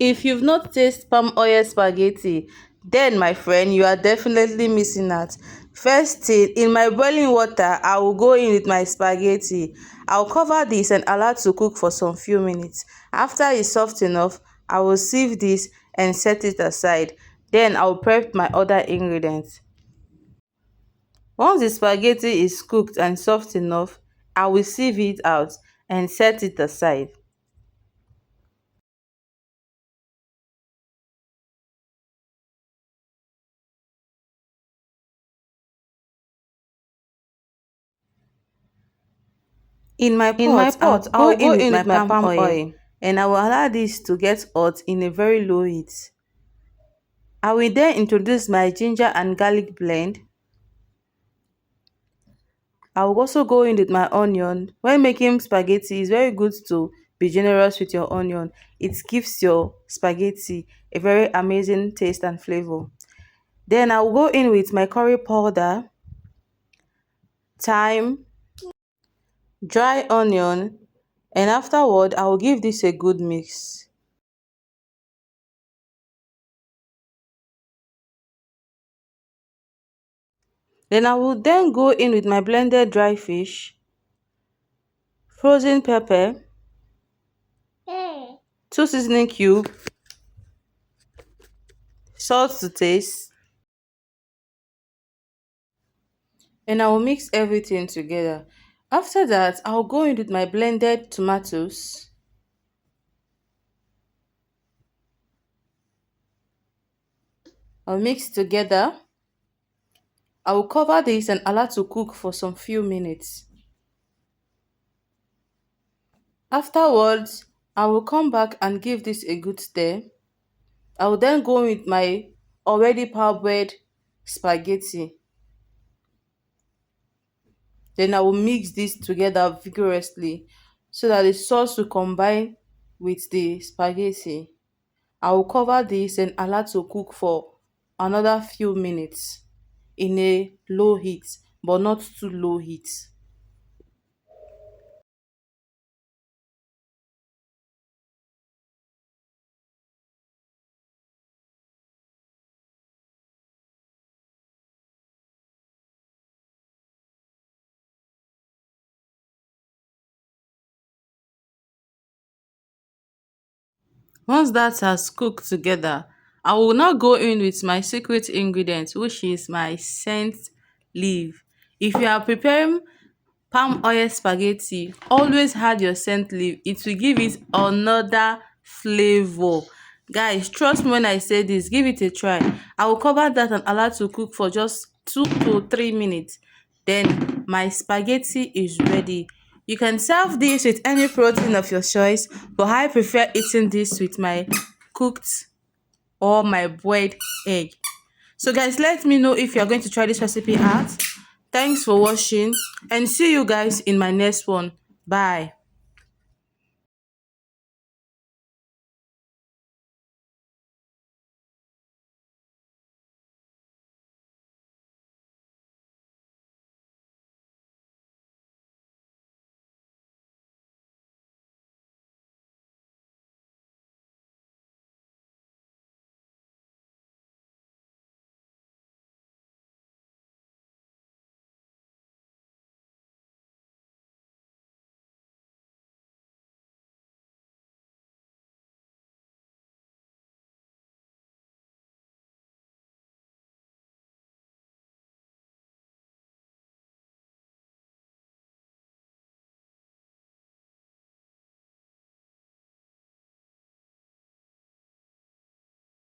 If you've not tasted palm oil spaghetti, then my friend, you are definitely missing out. First thing, in my boiling water, I will go in with my spaghetti. I'll cover this and allow to cook for some few minutes. After it's soft enough, I will sieve this and set it aside. Then I'll prep my other ingredients. Once the spaghetti is cooked and soft enough, I will sieve it out and set it aside. In my pot, I'll go in with my palm oil and I will allow this to get hot in a very low heat. I will then introduce my ginger and garlic blend. I will also go in with my onion. When making spaghetti, it's very good to be generous with your onion. It gives your spaghetti a very amazing taste and flavor. Then I will go in with my curry powder, thyme, dry onion, and afterward I will give this a good mix. Then I will then go in with my blended dry fish, frozen pepper, 2 seasoning cube, salt to taste, and I will mix everything together. After that, I'll go in with my blended tomatoes. I'll mix together. I will cover this and allow to cook for some few minutes. Afterwards, I will come back and give this a good stir. I will then go with my already parboiled spaghetti. Then I will mix this together vigorously so that the sauce will combine with the spaghetti. I will cover this and allow to cook for another few minutes in a low heat, but not too low heat. Once that has cooked together, I will now go in with my secret ingredient, which is my scent leaf. If you are preparing palm oil spaghetti, always add your scent leaf. It will give it another flavor. Guys, trust me when I say this, give it a try. I will cover that and allow to cook for just 2 to 3 minutes. Then my spaghetti is ready. You can serve this with any protein of your choice, but I prefer eating this with my cooked or my boiled egg. So guys, let me know if you're going to try this recipe out. Thanks for watching and see you guys in my next one. Bye.